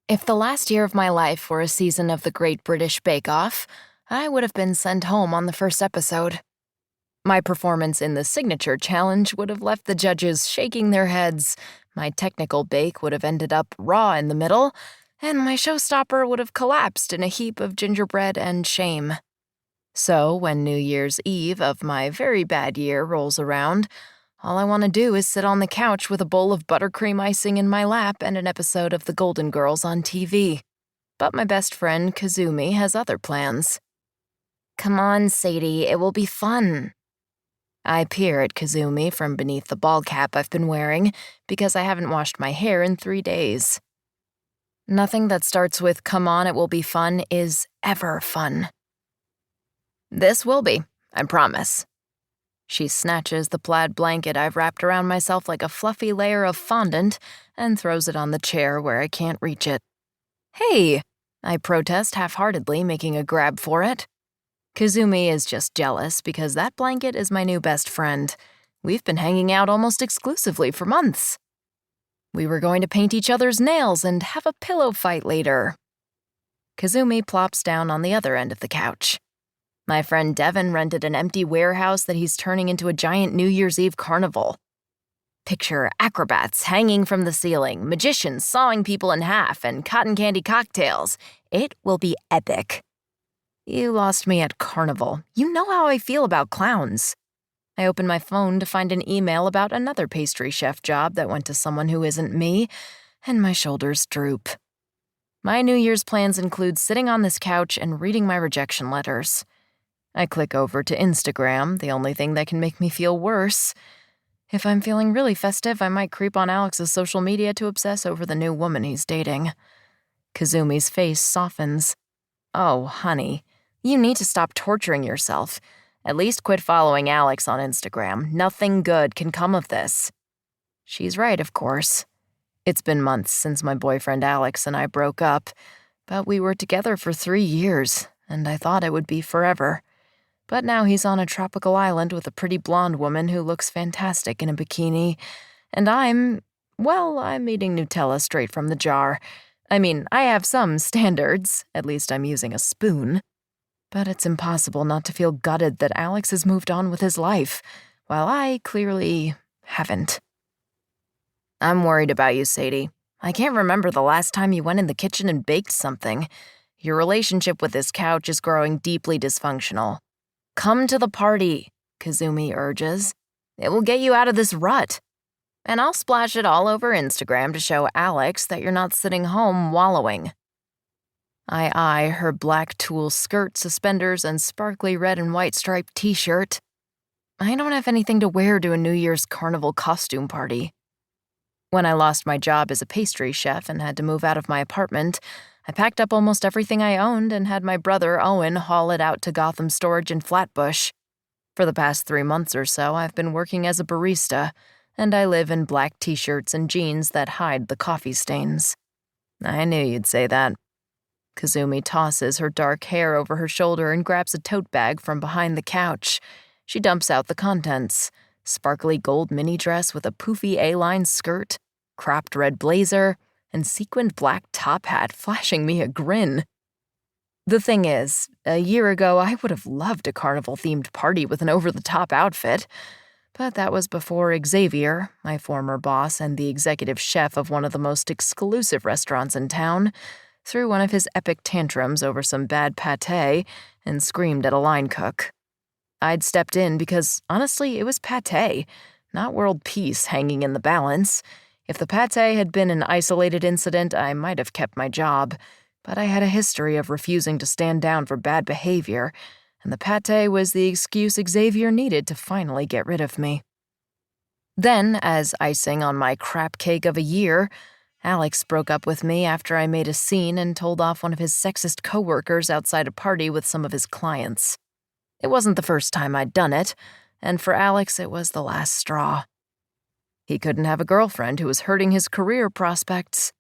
If the last year of my life were a season of the Great British Bake Off, I would have been sent home on the first episode. My performance in the signature challenge would have left the judges shaking their heads, my technical bake would have ended up raw in the middle, and my showstopper would have collapsed in a heap of gingerbread and shame. So when New Year's Eve of my very bad year rolls around, all I want to do is sit on the couch with a bowl of buttercream icing in my lap and an episode of The Golden Girls on TV. But my best friend, Kazumi, has other plans. "Come on, Sadie, it will be fun." I peer at Kazumi from beneath the ball cap I've been wearing because I haven't washed my hair in 3 days. Nothing that starts with "come on, it will be fun" is ever fun. "This will be, I promise." She snatches the plaid blanket I've wrapped around myself like a fluffy layer of fondant and throws it on the chair where I can't reach it. "Hey," I protest half-heartedly, making a grab for it. Kazumi is just jealous because that blanket is my new best friend. We've been hanging out almost exclusively for months. We were going to paint each other's nails and have a pillow fight later. Kazumi plops down on the other end of the couch. My friend Devin rented an empty warehouse that he's turning into a giant New Year's Eve carnival. Picture acrobats hanging from the ceiling, magicians sawing people in half, and cotton candy cocktails. It will be epic. You lost me at carnival. You know how I feel about clowns. I open my phone to find an email about another pastry chef job that went to someone who isn't me, and my shoulders droop. My New Year's plans include sitting on this couch and reading my rejection letters. I click over to Instagram, the only thing that can make me feel worse. If I'm feeling really festive, I might creep on Alex's social media to obsess over the new woman he's dating. Kazumi's face softens. "Oh, honey, you need to stop torturing yourself. At least quit following Alex on Instagram. Nothing good can come of this." She's right, of course. It's been months since my boyfriend Alex and I broke up, but we were together for 3 years, and I thought it would be forever. But now he's on a tropical island with a pretty blonde woman who looks fantastic in a bikini, and I'm eating Nutella straight from the jar. I mean, I have some standards, at least I'm using a spoon. But it's impossible not to feel gutted that Alex has moved on with his life, while I clearly haven't. "I'm worried about you, Sadie. I can't remember the last time you went in the kitchen and baked something. Your relationship with this couch is growing deeply dysfunctional. Come to the party," Kazumi urges. "It will get you out of this rut. And I'll splash it all over Instagram to show Alex that you're not sitting home wallowing." I eye her black tulle skirt, suspenders, and sparkly red and white striped t-shirt. I don't have anything to wear to a New Year's carnival costume party. When I lost my job as a pastry chef and had to move out of my apartment, I packed up almost everything I owned and had my brother Owen haul it out to Gotham Storage in Flatbush. For the past 3 months or so, I've been working as a barista, and I live in black t-shirts and jeans that hide the coffee stains. I knew you'd say that. Kazumi tosses her dark hair over her shoulder and grabs a tote bag from behind the couch. She dumps out the contents: sparkly gold mini dress with a poofy A-line skirt, cropped red blazer, and sequined black top hat, flashing me a grin. The thing is, a year ago I would have loved a carnival-themed party with an over-the-top outfit, but that was before Xavier, my former boss and the executive chef of one of the most exclusive restaurants in town, threw one of his epic tantrums over some bad pâté and screamed at a line cook. I'd stepped in because, honestly, it was pâté, not world peace hanging in the balance. If the pâté had been an isolated incident, I might have kept my job, but I had a history of refusing to stand down for bad behavior, and the pâté was the excuse Xavier needed to finally get rid of me. Then, as icing on my crap cake of a year, Alex broke up with me after I made a scene and told off one of his sexist coworkers outside a party with some of his clients. It wasn't the first time I'd done it, and for Alex it was the last straw. He couldn't have a girlfriend who was hurting his career prospects.